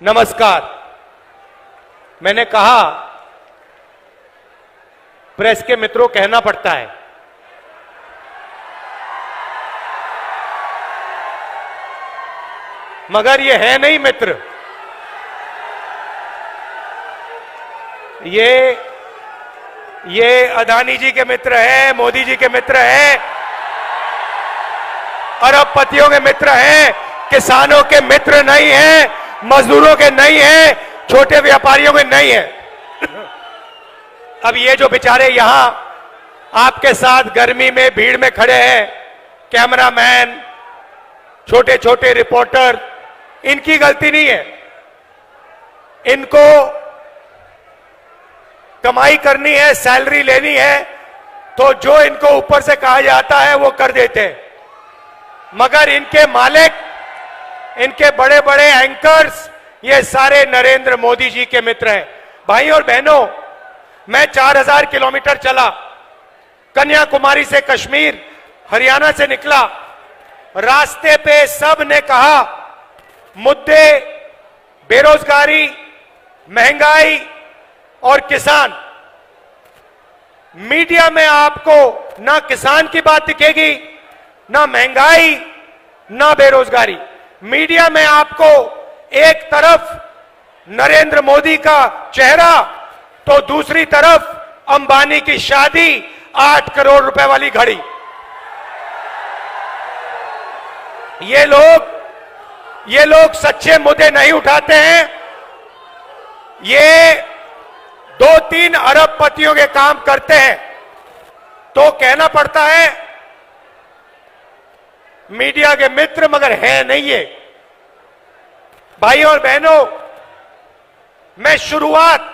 नमस्कार। मैंने कहा प्रेस के मित्रों कहना पड़ता है। मगर ये है नहीं मित्र, ये अदानी जी के मित्र है, मोदी जी के मित्र है, अरबपतियों के मित्र हैं, किसानों के मित्र नहीं है, मजदूरों के नहीं है, छोटे व्यापारियों के नहीं है। अब ये जो बेचारे यहां आपके साथ गर्मी में भीड़ में खड़े हैं, कैमरामैन, छोटे छोटे रिपोर्टर, इनकी गलती नहीं है। इनको कमाई करनी है, सैलरी लेनी है, तो जो इनको ऊपर से कहा जाता है वो कर देते हैं। मगर इनके मालिक, इनके बड़े बड़े एंकर्स, ये सारे नरेंद्र मोदी जी के मित्र हैं। भाई और बहनों, मैं 4000 किलोमीटर चला, कन्याकुमारी से कश्मीर, हरियाणा से निकला। रास्ते पे सब ने कहा मुद्दे बेरोजगारी, महंगाई और किसान। मीडिया में आपको ना किसान की बात दिखेगी, ना महंगाई, ना बेरोजगारी। मीडिया में आपको एक तरफ नरेंद्र मोदी का चेहरा, तो दूसरी तरफ अंबानी की शादी, 8 करोड़ रुपए वाली घड़ी। ये लोग सच्चे मुद्दे नहीं उठाते हैं। ये 2-3 अरबपतियों के काम करते हैं, तो कहना पड़ता है मीडिया के मित्र, मगर है नहीं ये। भाई और बहनों, मैं शुरुआत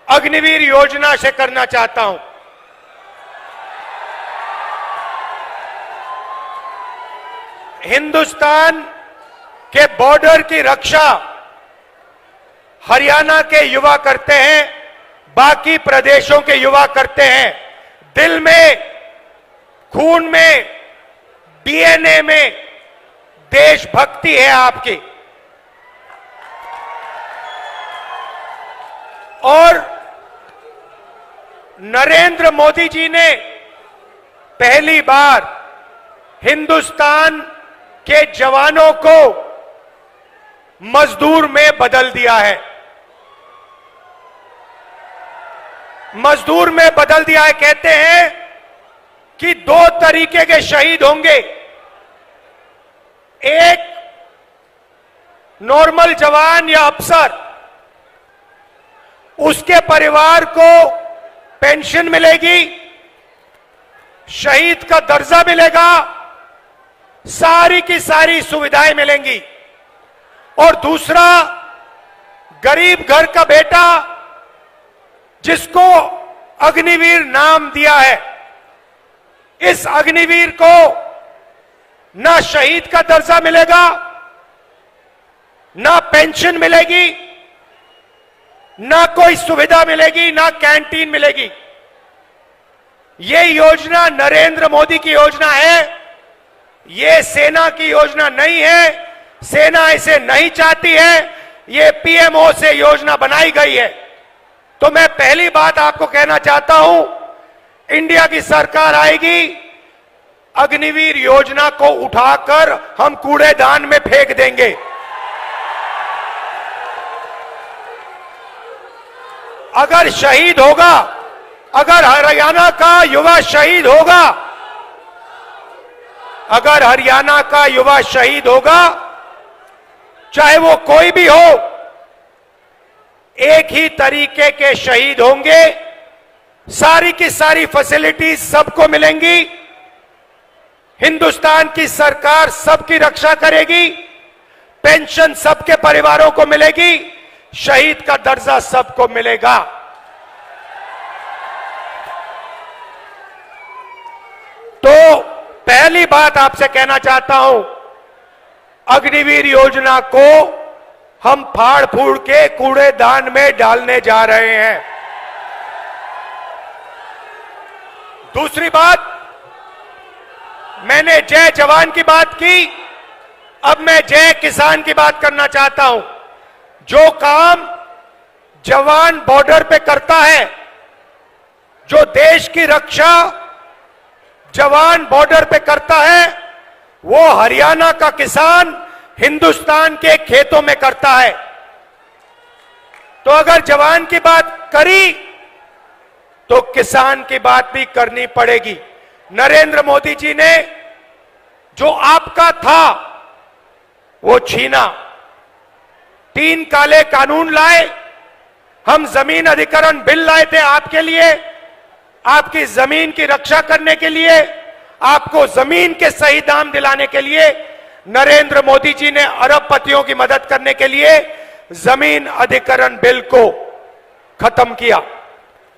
अग्निवीर योजना से करना चाहता हूं। हिंदुस्तान के बॉर्डर की रक्षा हरियाणा के युवा करते हैं, बाकी प्रदेशों के युवा करते हैं। दिल में, खून में, डीएनए में देशभक्ति है आपकी। और नरेंद्र मोदी जी ने पहली बार हिंदुस्तान के जवानों को मजदूर में बदल दिया है। मजदूर में बदल दिया है। कहते हैं कि 2 तरीके के शहीद होंगे, एक नॉर्मल जवान या अफसर, उसके परिवार को पेंशन मिलेगी, शहीद का दर्जा मिलेगा, सारी की सारी सुविधाएं मिलेंगी। और दूसरा, गरीब घर का बेटा जिसको अग्निवीर नाम दिया है, इस अग्निवीर को ना शहीद का दर्जा मिलेगा, ना पेंशन मिलेगी, ना कोई सुविधा मिलेगी, ना कैंटीन मिलेगी। ये योजना नरेंद्र मोदी की योजना है, ये सेना की योजना नहीं है। सेना इसे नहीं चाहती है, ये पीएमओ से योजना बनाई गई है। तो मैं पहली बात आपको कहना चाहता हूं, इंडिया की सरकार आएगी, अग्निवीर योजना को उठाकर हम कूड़ेदान में फेंक देंगे। अगर शहीद होगा, अगर हरियाणा का युवा शहीद होगा, अगर हरियाणा का युवा शहीद होगा, चाहे वो कोई भी हो, एक ही तरीके के शहीद होंगे। सारी की सारी फैसिलिटीज सबको मिलेंगी। हिंदुस्तान की सरकार सबकी रक्षा करेगी, पेंशन सबके परिवारों को मिलेगी, शहीद का दर्जा सबको मिलेगा। तो पहली बात आपसे कहना चाहता हूं, अग्निवीर योजना को हम फाड़ फूड़ के कूड़ेदान में डालने जा रहे हैं। दूसरी बात, मैंने जय जवान की बात की, अब मैं जय किसान की बात करना चाहता हूं। जो काम जवान बॉर्डर पे करता है, जो देश की रक्षा जवान बॉर्डर पे करता है, वो हरियाणा का किसान हिंदुस्तान के खेतों में करता है। तो अगर जवान की बात करी तो किसान की बात भी करनी पड़ेगी। नरेंद्र मोदी जी ने जो आपका था वो छीना। 3 काले कानून लाए। हम जमीन अधिग्रहण बिल लाए थे आपके लिए, आपकी जमीन की रक्षा करने के लिए, आपको जमीन के सही दाम दिलाने के लिए। नरेंद्र मोदी जी ने अरबपतियों की मदद करने के लिए जमीन अधिग्रहण बिल को खत्म किया।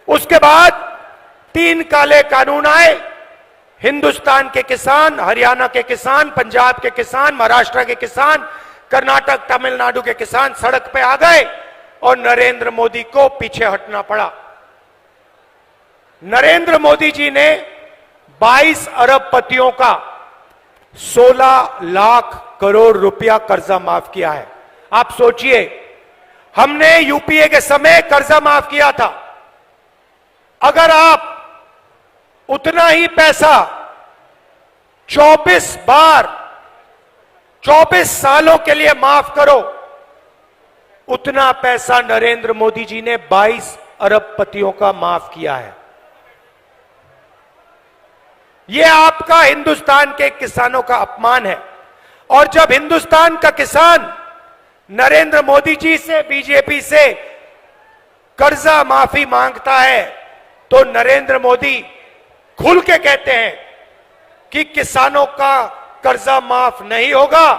उसके बाद 3 काले कानून आए। हिंदुस्तान के किसान, हरियाणा के किसान, पंजाब के किसान, महाराष्ट्र के किसान, कर्नाटक, तमिलनाडु के किसान सड़क पे आ गए और नरेंद्र मोदी को पीछे हटना पड़ा। नरेंद्र मोदी जी ने 22 अरबपतियों का 16 लाख करोड़ रुपया कर्जा माफ किया है। आप सोचिए, हमने यूपीए के समय कर्जा माफ किया था। अगर आप उतना ही पैसा 24 बार 24 सालों के लिए माफ करो, उतना पैसा नरेंद्र मोदी जी ने 22 अरबपतियों का माफ किया है। यह आपका हिंदुस्तान के किसानों का अपमान है। और जब हिंदुस्तान का किसान नरेंद्र मोदी जी से, बीजेपी से कर्जा माफी मांगता है तो नरेंद्र मोदी खुल के कहते हैं कि किसानों का कर्जा माफ नहीं होगा।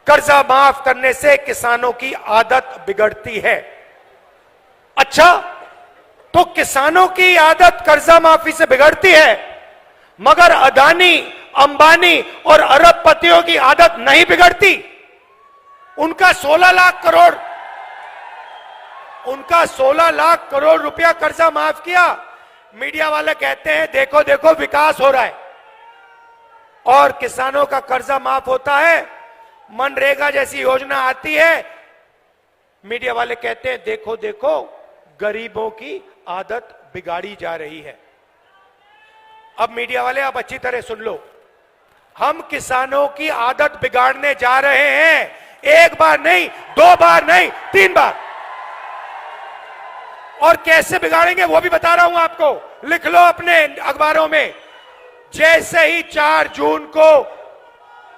कर्जा माफ करने से किसानों की आदत बिगड़ती है। अच्छा, तो किसानों की आदत कर्जा माफी से बिगड़ती है, मगर अदानी, अंबानी और अरबपतियों की आदत नहीं बिगड़ती। उनका 16 लाख करोड़ रुपया कर्जा माफ किया। मीडिया वाले कहते हैं देखो देखो विकास हो रहा है, और किसानों का कर्जा माफ होता है। मनरेगा जैसी योजना आती है, मीडिया वाले कहते हैं देखो देखो गरीबों की आदत बिगाड़ी जा रही है। अब मीडिया वाले आप अच्छी तरह सुन लो, हम किसानों की आदत बिगाड़ने जा रहे हैं। 1 बार नहीं, 2 बार नहीं, 3 बार। और कैसे बिगाड़ेंगे वो भी बता रहा हूं आपको, लिख लो अपने अखबारों में। जैसे ही 4 जून को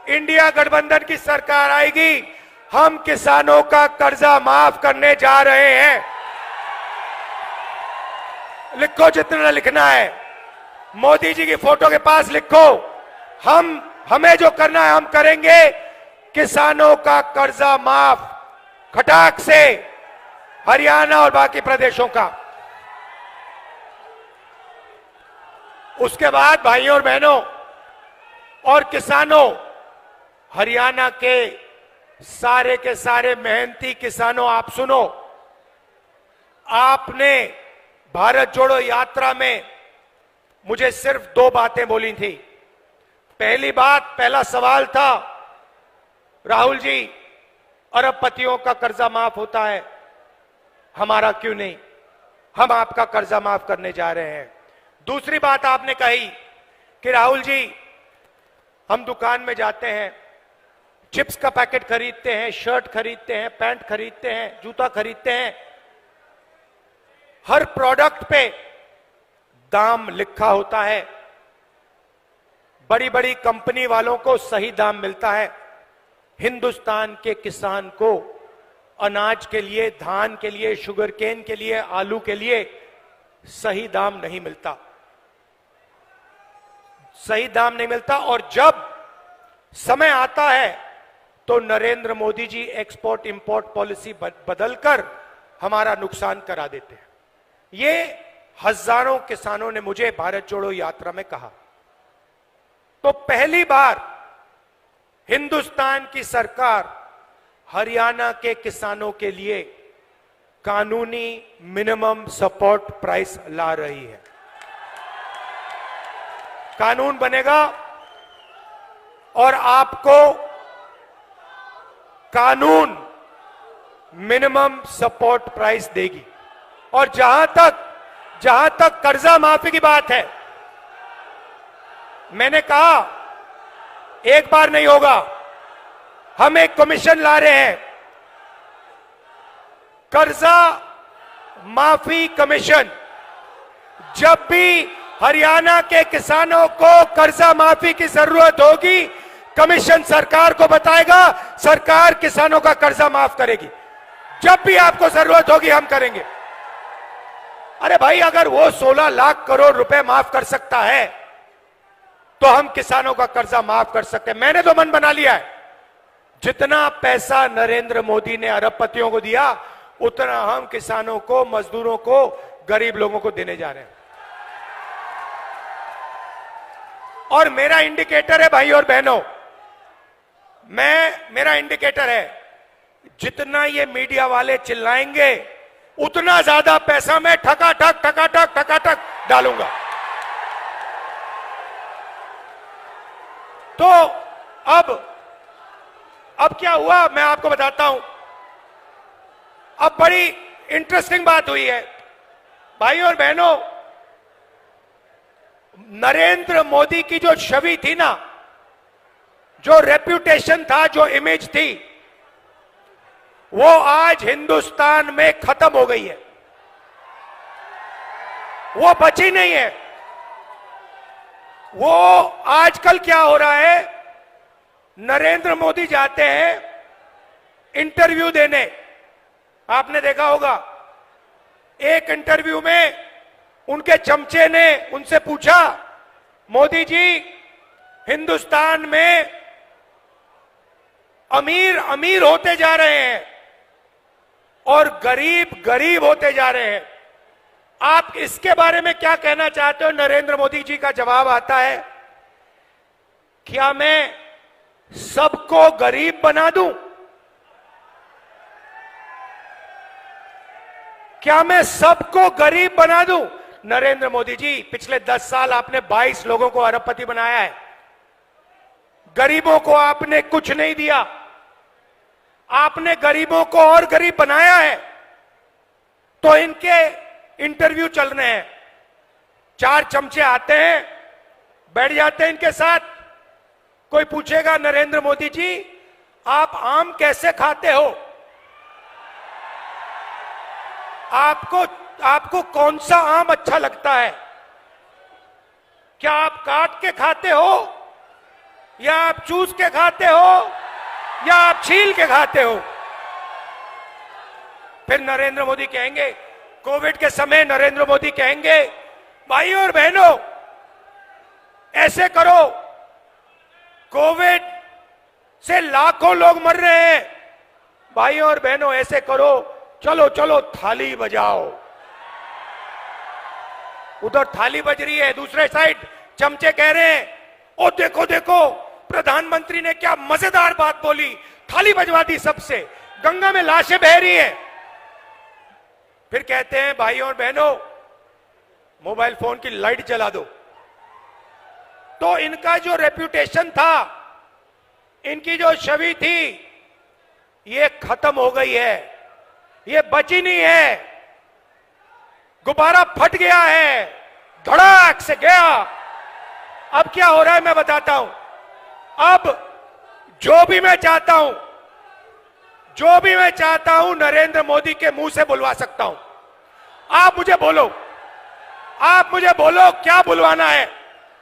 इंडिया गठबंधन की सरकार आएगी, हम किसानों का कर्जा माफ करने जा रहे हैं। लिखो जितना लिखना है, मोदी जी की फोटो के पास लिखो। हमें जो करना है हम करेंगे। किसानों का कर्जा माफ खटाक से, हरियाणा और बाकी प्रदेशों का। उसके बाद भाइयों और बहनों और किसानों, हरियाणा के सारे मेहनती किसानों, आप सुनो। आपने भारत जोड़ो यात्रा में मुझे सिर्फ 2 बातें बोली थी। पहला सवाल था, राहुल जी अरबपतियों का कर्जा माफ होता है, हमारा क्यों नहीं? हम आपका कर्जा माफ करने जा रहे हैं। दूसरी बात आपने कही कि राहुल जी हम दुकान में जाते हैं, चिप्स का पैकेट खरीदते हैं, शर्ट खरीदते हैं, पैंट खरीदते हैं, जूता खरीदते हैं, हर प्रोडक्ट पे दाम लिखा होता है। बड़ी बड़ी कंपनी वालों को सही दाम मिलता है, हिंदुस्तान के किसान को अनाज के लिए, धान के लिए, शुगर केन के लिए, आलू के लिए सही दाम नहीं मिलता। सही दाम नहीं मिलता। और जब समय आता है तो Narendra Modi ji export import policy बदलकर हमारा नुकसान करा देते हैं। ये हजारों किसानों ने मुझे भारत जोड़ो यात्रा में कहा। तो पहली बार हिंदुस्तान की सरकार हरियाणा के किसानों के लिए कानूनी मिनिमम सपोर्ट प्राइस ला रही है। कानून बनेगा और आपको कानून मिनिमम सपोर्ट प्राइस देगी। और जहां तक कर्जा माफी की बात है, मैंने कहा एक बार नहीं होगा, हम एक कमीशन ला रहे हैं, कर्जा माफी कमीशन। जब भी हरियाणा के किसानों को कर्जा माफी की जरूरत होगी, कमीशन सरकार को बताएगा, सरकार किसानों का कर्जा माफ करेगी। जब भी आपको जरूरत होगी हम करेंगे। अरे भाई, अगर वो 16 लाख करोड़ रुपए माफ कर सकता है तो हम किसानों का कर्जा माफ कर सकते हैं। मैंने तो मन बना लिया है, जितना पैसा नरेंद्र मोदी ने अरबपतियों को दिया, उतना हम किसानों को, मजदूरों को, गरीब लोगों को देने जा रहे हैं। और मेरा इंडिकेटर है भाई और बहनों, मेरा इंडिकेटर है, जितना ये मीडिया वाले चिल्लाएंगे उतना ज्यादा पैसा मैं ठकाठक डालूंगा। तो अब क्या हुआ मैं आपको बताता हूं। अब बड़ी इंटरेस्टिंग बात हुई है भाई और बहनों। नरेंद्र मोदी की जो छवि थी ना, जो रेप्यूटेशन था, जो इमेज थी, वो आज हिंदुस्तान में खत्म हो गई है, वो बची नहीं है। वो आजकल क्या हो रहा है, नरेंद्र मोदी जाते हैं इंटरव्यू देने, आपने देखा होगा, एक इंटरव्यू में उनके चमचे ने उनसे पूछा, मोदी जी हिंदुस्तान में अमीर अमीर होते जा रहे हैं और गरीब गरीब होते जा रहे हैं, आप इसके बारे में क्या कहना चाहते हो? नरेंद्र मोदी जी का जवाब आता है, क्या मैं सबको गरीब बना दूं? क्या मैं सबको गरीब बना दूं? नरेंद्र मोदी जी, पिछले 10 साल आपने 22 लोगों को अरबपति बनाया है, गरीबों को आपने कुछ नहीं दिया, आपने गरीबों को और गरीब बनाया है। तो इनके इंटरव्यू चल रहे हैं, 4 चमचे आते हैं, बैठ जाते हैं इनके साथ, कोई पूछेगा नरेंद्र मोदी जी आप आम कैसे खाते हो, आपको कौन सा आम अच्छा लगता है, क्या आप काट के खाते हो या आप चूस के खाते हो या आप छील के खाते हो? फिर नरेंद्र मोदी कहेंगे, कोविड के समय नरेंद्र मोदी कहेंगे, भाई और बहनों ऐसे करो, कोविड से लाखों लोग मर रहे हैं, भाई और बहनों ऐसे करो, चलो चलो थाली बजाओ। उधर थाली बज रही है, दूसरे साइड चमचे कह रहे हैं, ओ देखो देखो प्रधानमंत्री ने क्या मजेदार बात बोली, थाली बजवा दी सबसे, गंगा में लाशें बह रही हैं। फिर कहते हैं भाइयों और बहनों मोबाइल फोन की लाइट जला दो। तो इनका जो रेप्यूटेशन था, इनकी जो छवि थी, ये खत्म हो गई है, ये बची नहीं है, गुब्बारा फट गया है, धड़ाक से गया। अब क्या हो रहा है मैं बताता हूं। अब जो भी मैं चाहता हूं नरेंद्र मोदी के मुंह से बुलवा सकता हूं। आप मुझे बोलो क्या बुलवाना है,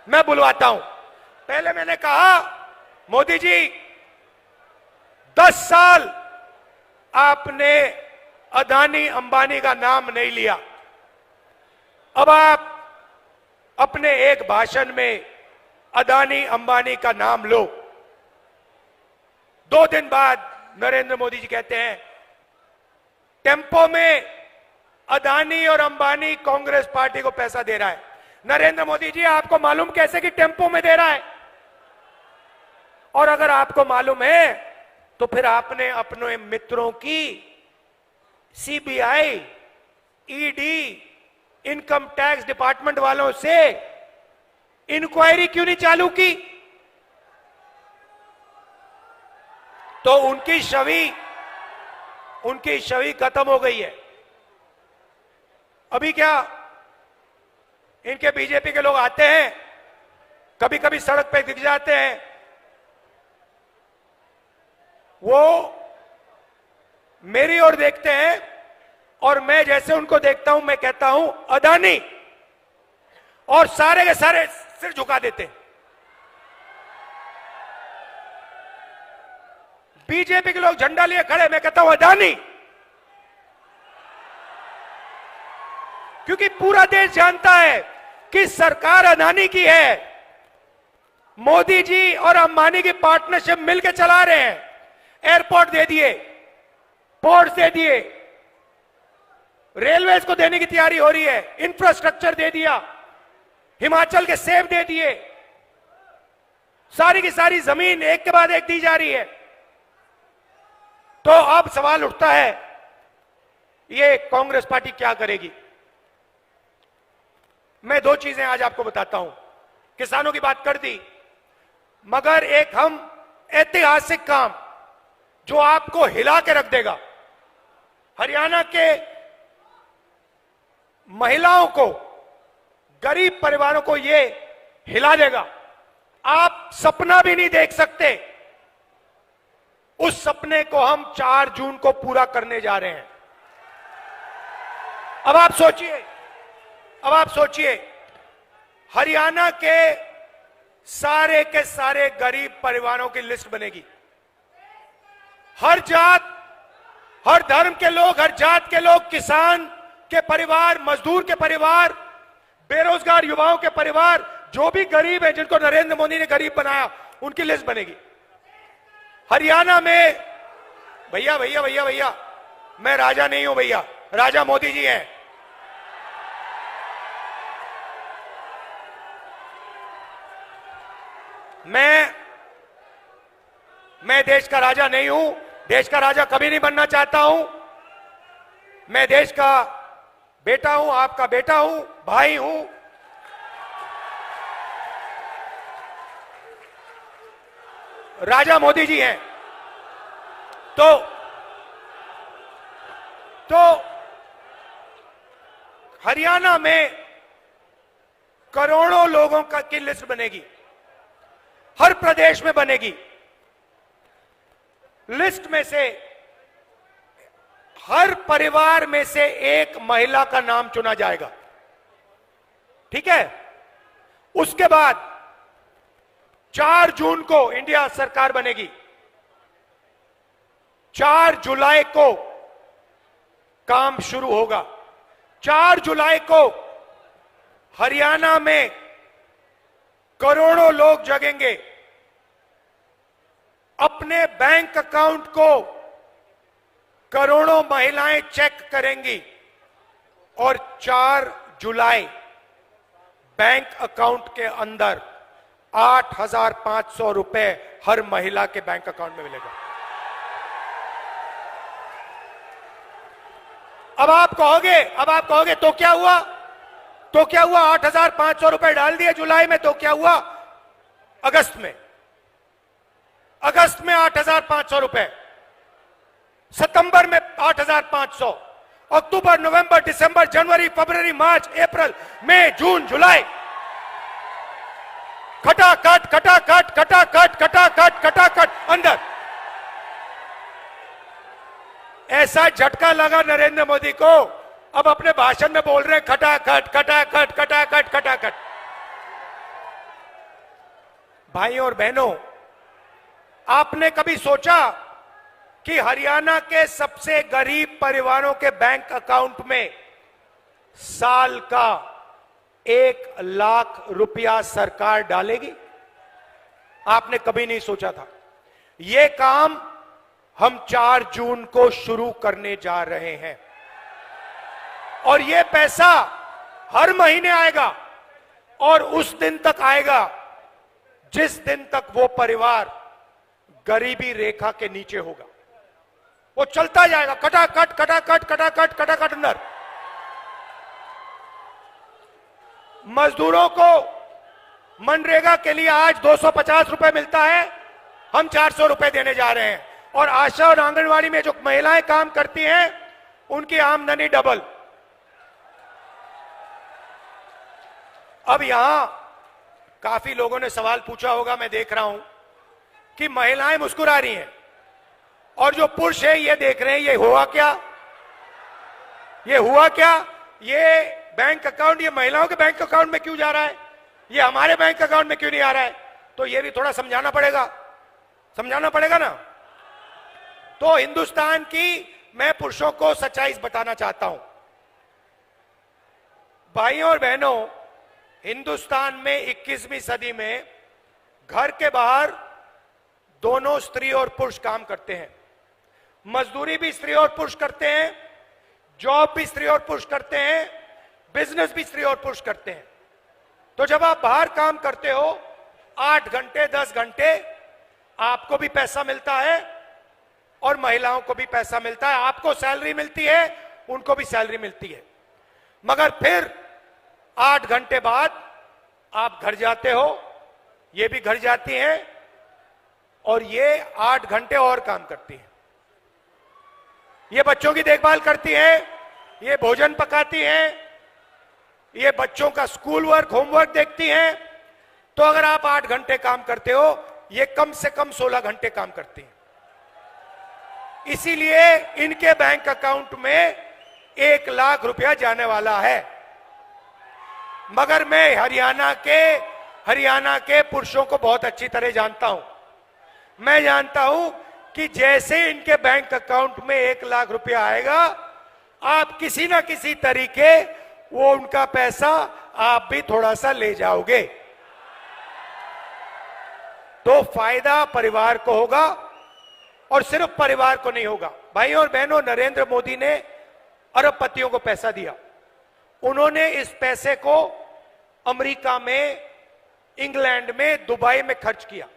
मैं बुलवाता हूं। पहले मैंने कहा मोदी जी 10 साल आपने अदानी अंबानी का नाम नहीं लिया, अब आप अपने एक भाषण में अदानी अंबानी का नाम लो। 2 दिन बाद नरेंद्र मोदी जी कहते हैं टेम्पो में अदानी और अंबानी कांग्रेस पार्टी को पैसा दे रहा है। नरेंद्र मोदी जी आपको मालूम कैसे कि टेम्पो में दे रहा है? और अगर आपको मालूम है तो फिर आपने अपने मित्रों की CBI, ED, income tax department वालों से इंक्वायरी क्यों नहीं चालू की? तो उनकी छवि खत्म हो गई है। अभी क्या इनके बीजेपी के लोग आते हैं, कभी कभी सड़क पे दिख जाते हैं, वो मेरी ओर देखते हैं और मैं जैसे उनको देखता हूं मैं कहता हूं अदानी, और सारे के सारे सिर झुका देते हैं। बीजेपी के लोग झंडा लिए खड़े, मैं कहता हूं अदानी, क्योंकि पूरा देश जानता है कि सरकार अदानी की है। मोदी जी और अंबानी की पार्टनरशिप मिलकर चला रहे हैं। एयरपोर्ट दे दिए, पोर्ट्स दे दिए, रेलवेज को देने की तैयारी हो रही है, इंफ्रास्ट्रक्चर दे दिया, हिमाचल के सेब दे दिए, सारी की सारी जमीन एक के बाद एक दी जा रही है। तो अब सवाल उठता है, ये कांग्रेस पार्टी क्या करेगी? मैं दो चीजें आज आपको बताता हूं। किसानों की बात कर दी, मगर एक हम ऐतिहासिक काम जो आपको हिला के रख देगा, हरियाणा के महिलाओं को, गरीब परिवारों को ये हिला देगा। आप सपना भी नहीं देख सकते, उस सपने को हम 4 जून को पूरा करने जा रहे हैं। अब आप सोचिए, हरियाणा के सारे गरीब परिवारों की लिस्ट बनेगी। हर जात, हर धर्म के लोग, हर जात के लोग, किसान के परिवार, मजदूर के परिवार, बेरोजगार युवाओं के परिवार, जो भी गरीब है, जिनको नरेंद्र मोदी ने गरीब बनाया, उनकी लिस्ट बनेगी। हरियाणा में भैया, मैं राजा नहीं हूं भैया, राजा मोदी जी हैं। मैं देश का राजा नहीं हूं, देश का राजा कभी नहीं बनना चाहता हूं। मैं देश का बेटा हूं, आपका बेटा हूं, भाई हूं। राजा मोदी जी हैं। तो हरियाणा में करोड़ों लोगों की लिस्ट बनेगी, हर प्रदेश में बनेगी। लिस्ट में से हर परिवार में से एक महिला का नाम चुना जाएगा, ठीक है? उसके बाद 4 जून को इंडिया सरकार बनेगी। 4 जुलाई को काम शुरू होगा। 4 जुलाई को हरियाणा में करोड़ों लोग जगेंगे, अपने बैंक अकाउंट को करोड़ों महिलाएं चेक करेंगी और 4 जुलाई बैंक अकाउंट के अंदर 8,500 रुपए हर महिला के बैंक अकाउंट में मिलेगा। अब आप कहोगे तो क्या हुआ? 8,500 रुपए डाल दिए जुलाई में, तो क्या हुआ? अगस्त में 8,500 रुपए, सितंबर में 8,500, अक्टूबर, नवंबर, दिसंबर, जनवरी, फरवरी, मार्च, अप्रैल, मई, जून, जुलाई, खटाखट अंदर। ऐसा झटका लगा नरेंद्र मोदी को, अब अपने भाषण में बोल रहे हैं खटाखट। भाइयों और बहनों, आपने कभी सोचा कि हरियाणा के सबसे गरीब परिवारों के बैंक अकाउंट में साल का 1 लाख रुपया सरकार डालेगी? आपने कभी नहीं सोचा था। यह काम हम 4 जून को शुरू करने जा रहे हैं और यह पैसा हर महीने आएगा और उस दिन तक आएगा जिस दिन तक वो परिवार गरीबी रेखा के नीचे होगा। वो चलता जाएगा, खटाखट अंदर। मजदूरों को मनरेगा के लिए आज 250 रुपए मिलता है, हम 400 रुपए देने जा रहे हैं। और आशा और आंगनवाड़ी में जो महिलाएं काम करती हैं उनकी आमदनी डबल। अब यहां काफी लोगों ने सवाल पूछा होगा, मैं देख रहा हूं कि महिलाएं मुस्कुरा रही हैं और जो पुरुष है ये देख रहे हैं, ये हुआ क्या, ये हुआ क्या, ये बैंक अकाउंट ये महिलाओं के बैंक अकाउंट में क्यों जा रहा है, ये हमारे बैंक अकाउंट में क्यों नहीं आ रहा है। तो ये भी थोड़ा समझाना पड़ेगा ना। तो हिंदुस्तान की मैं पुरुषों को सच्चाई बताना चाहता हूं। भाइयों और बहनों, हिंदुस्तान में 21वीं सदी में घर के बाहर दोनों स्त्री और पुरुष काम करते हैं। मजदूरी भी स्त्री और पुरुष करते हैं, जॉब भी स्त्री और पुरुष करते हैं, बिजनेस भी स्त्री और पुरुष करते हैं। तो जब आप बाहर काम करते हो 8 घंटे 10 घंटे, आपको भी पैसा मिलता है और महिलाओं को भी पैसा मिलता है। आपको सैलरी मिलती है, उनको भी सैलरी मिलती है। मगर फिर 8 घंटे बाद आप घर जाते हो, ये भी घर जाती हैं और ये 8 घंटे और काम करती हैं। ये बच्चों की देखभाल करती हैं, ये भोजन पकाती हैं, ये बच्चों का स्कूल वर्क होमवर्क देखती हैं। तो अगर आप 8 घंटे काम करते हो, ये कम से कम 16 घंटे काम करती हैं। इसीलिए इनके बैंक अकाउंट में 1 लाख रुपया जाने वाला है। मगर मैं हरियाणा के पुरुषों को बहुत अच्छी तरह जानता हूं। मैं जानता हूं कि जैसे इनके बैंक अकाउंट में 1 लाख रुपया आएगा, आप किसी ना किसी तरीके वो उनका पैसा आप भी थोड़ा सा ले जाओगे, तो फायदा परिवार को होगा और सिर्फ परिवार को नहीं होगा। भाइयों और बहनों, नरेंद्र मोदी ने अरबपतियों को पैसा दिया। उन्होंने इस पैसे को अमेरिका में, इंग्लैंड में, दुबई में खर्च किया।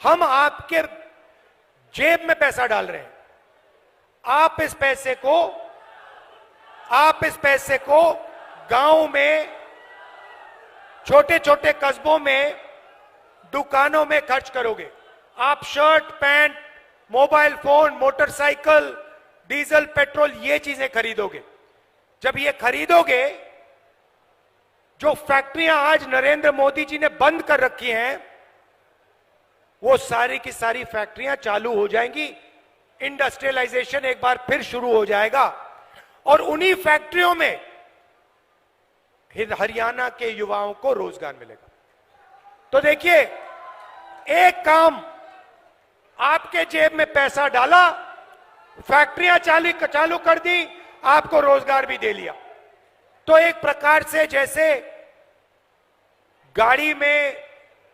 हम आपके जेब में पैसा डाल रहे हैं। आप इस पैसे को गांव में, छोटे छोटे कस्बों में, दुकानों में खर्च करोगे। आप shirt, pant, mobile phone, motorcycle, diesel, petrol, ये चीजें खरीदोगे। जब ये खरीदोगे, जो फैक्ट्रियां आज नरेंद्र मोदी जी ने बंद कर रखी हैं, वो सारी की सारी फैक्ट्रियां चालू हो जाएंगी। इंडस्ट्रियलाइजेशन एक बार फिर शुरू हो जाएगा और उन्हीं फैक्ट्रियों में हरियाणा के युवाओं को रोजगार मिलेगा। तो देखिए, एक काम, आपके जेब में पैसा डाला, फैक्ट्रियां चालू कर दी, आपको रोजगार भी दे लिया। तो एक प्रकार से जैसे गाड़ी में,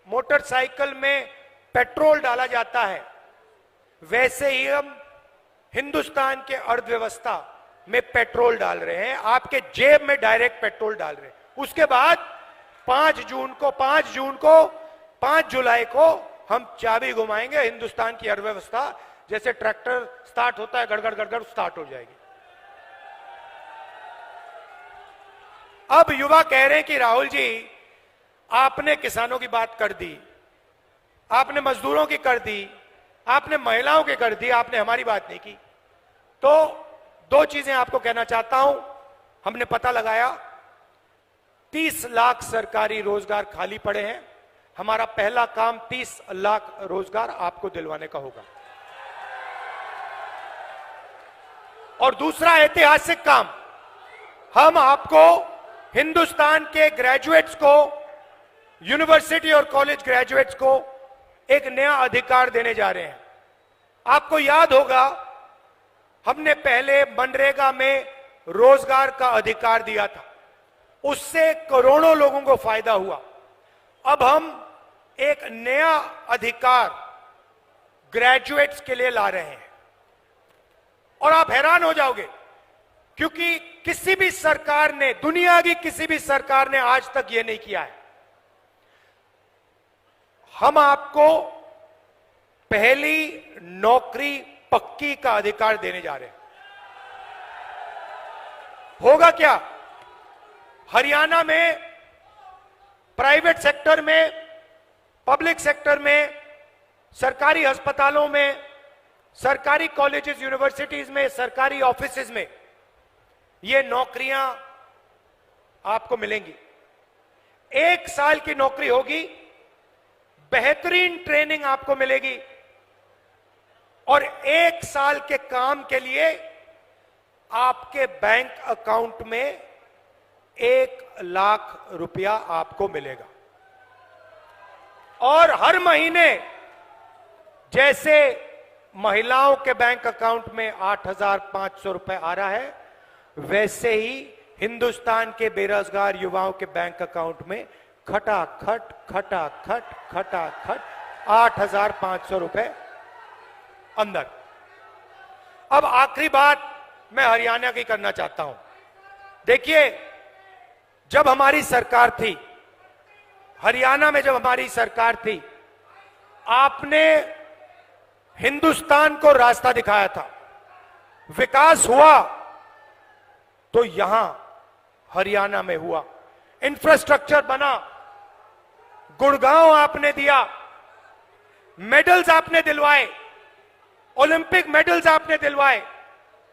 मोटरसाइकिल में पेट्रोल डाला जाता है, वैसे ही हम हिंदुस्तान के अर्थव्यवस्था में पेट्रोल डाल रहे हैं। आपके जेब में डायरेक्ट पेट्रोल डाल रहे हैं। उसके बाद 5 जुलाई को हम चाबी घुमाएंगे, हिंदुस्तान की अर्थव्यवस्था जैसे ट्रैक्टर स्टार्ट होता है, गड़गड़ गड़गड़ स्टार्ट हो जाएगी। अब युवा कह रहे हैं कि राहुल जी, आपने किसानों की बात कर दी, आपने मजदूरों की कर दी, आपने महिलाओं की कर दी, आपने हमारी बात नहीं की। तो 2 चीजें आपको कहना चाहता हूं। हमने पता लगाया 30 लाख सरकारी रोजगार खाली पड़े हैं। हमारा पहला काम 30 लाख रोजगार आपको दिलवाने का होगा। और दूसरा ऐतिहासिक काम, हम आपको हिंदुस्तान के ग्रेजुएट्स को, यूनिवर्सिटी और कॉलेज ग्रेजुएट्स को एक नया अधिकार देने जा रहे हैं। आपको याद होगा, हमने पहले मनरेगा में रोजगार का अधिकार दिया था, उससे करोड़ों लोगों को फायदा हुआ। अब हम एक नया अधिकार ग्रेजुएट्स के लिए ला रहे हैं और आप हैरान हो जाओगे, क्योंकि किसी भी सरकार ने, दुनिया की किसी भी सरकार ने आज तक यह नहीं किया है। हम आपको पहली नौकरी पक्की का अधिकार देने जा रहे हैं। होगा क्या? हरियाणा में प्राइवेट सेक्टर में, पब्लिक सेक्टर में, सरकारी अस्पतालों में सरकारी कॉलेजेस, यूनिवर्सिटीज में, सरकारी ऑफिसेज में ये नौकरियां आपको मिलेंगी। 1 साल की नौकरी होगी, बेहतरीन ट्रेनिंग आपको मिलेगी और 1 साल के काम के लिए आपके बैंक अकाउंट में 1 लाख रुपया आपको मिलेगा। और हर महीने जैसे महिलाओं के बैंक अकाउंट में 8,500 रुपए आ रहा है, वैसे ही हिंदुस्तान के बेरोजगार युवाओं के बैंक अकाउंट में खटाखट खटाखट खटाखट 8,500 रुपए अंदर। अब आखिरी बात मैं हरियाणा की करना चाहता हूं। देखिए, जब हमारी सरकार थी, हरियाणा में जब हमारी सरकार थी, आपने हिंदुस्तान को रास्ता दिखाया था। विकास हुआ तो यहां हरियाणा में हुआ, इंफ्रास्ट्रक्चर बना, गुड़गांव आपने दिया, मेडल्स आपने दिलवाए, ओलंपिक मेडल्स आपने दिलवाए,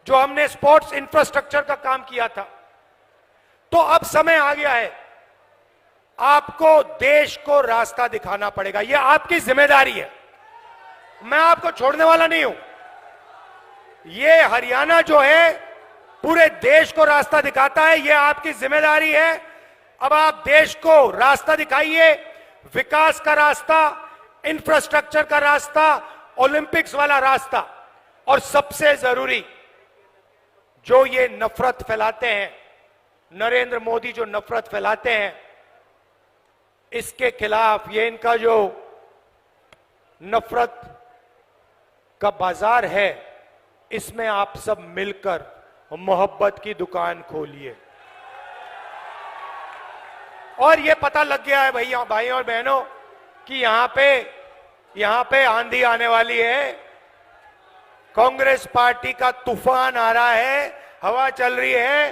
जो हमने स्पोर्ट्स इंफ्रास्ट्रक्चर का काम किया था। तो अब समय आ गया है, आपको देश को रास्ता दिखाना पड़ेगा। यह आपकी जिम्मेदारी है, मैं आपको छोड़ने वाला नहीं हूं। यह हरियाणा जो है पूरे देश को रास्ता दिखाता है, यह आपकी जिम्मेदारी है। अब आप देश को रास्ता दिखाइए, विकास का रास्ता, इंफ्रास्ट्रक्चर का रास्ता, ओलंपिक्स वाला रास्ता। और सबसे जरूरी, जो ये नफरत फैलाते हैं, नरेंद्र मोदी जो नफरत फैलाते हैं, इसके खिलाफ, ये इनका जो नफरत का बाजार है, इसमें आप सब मिलकर मोहब्बत की दुकान खोलिए। और ये पता लग गया है भैया, भाई और बहनों, कि यहां पे आंधी आने वाली है, कांग्रेस पार्टी का तूफान आ रहा है, हवा चल रही है,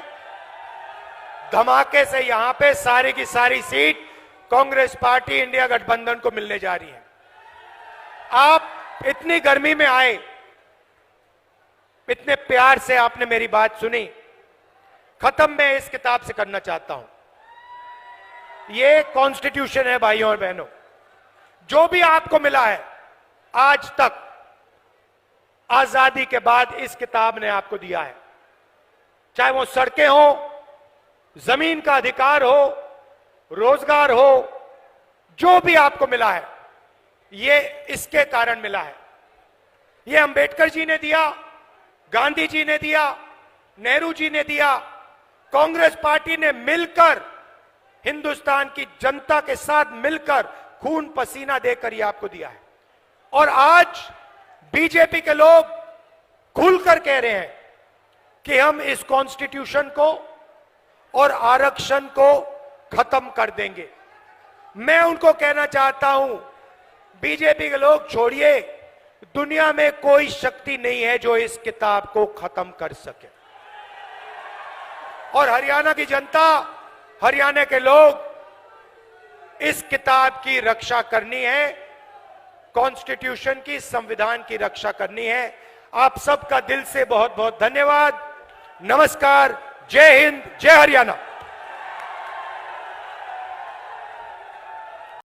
धमाके से यहां पे सारी की सारी सीट कांग्रेस पार्टी इंडिया गठबंधन को मिलने जा रही है। आप इतनी गर्मी में आए, इतने प्यार से आपने मेरी बात सुनी। खत्म मैं इस किताब से करना चाहता हूं। ये कॉन्स्टिट्यूशन है भाइयों और बहनों, जो भी आपको मिला है आज तक, आजादी के बाद इस किताब ने आपको दिया है। चाहे वो सड़कें हो, जमीन का अधिकार हो, रोजगार हो, जो भी आपको मिला है, ये इसके कारण मिला है। ये अंबेडकर जी ने दिया, गांधी जी ने दिया, नेहरू जी ने दिया, कांग्रेस पार्टी ने मिलकर, हिंदुस्तान की जनता के साथ मिलकर खून पसीना देकर ये आपको दिया है। और आज बीजेपी के लोग खुलकर कह रहे हैं कि हम इस कॉन्स्टिट्यूशन को और आरक्षण को खत्म कर देंगे। मैं उनको कहना चाहता हूं, बीजेपी के लोग छोड़िए, दुनिया में कोई शक्ति नहीं है जो इस किताब को खत्म कर सके। और हरियाणा की जनता, हरियाणा के लोग, इस किताब की रक्षा करनी है, कॉन्स्टिट्यूशन की, संविधान की रक्षा करनी है। आप सबका दिल से बहुत बहुत धन्यवाद। नमस्कार, जय हिंद, जय हरियाणा।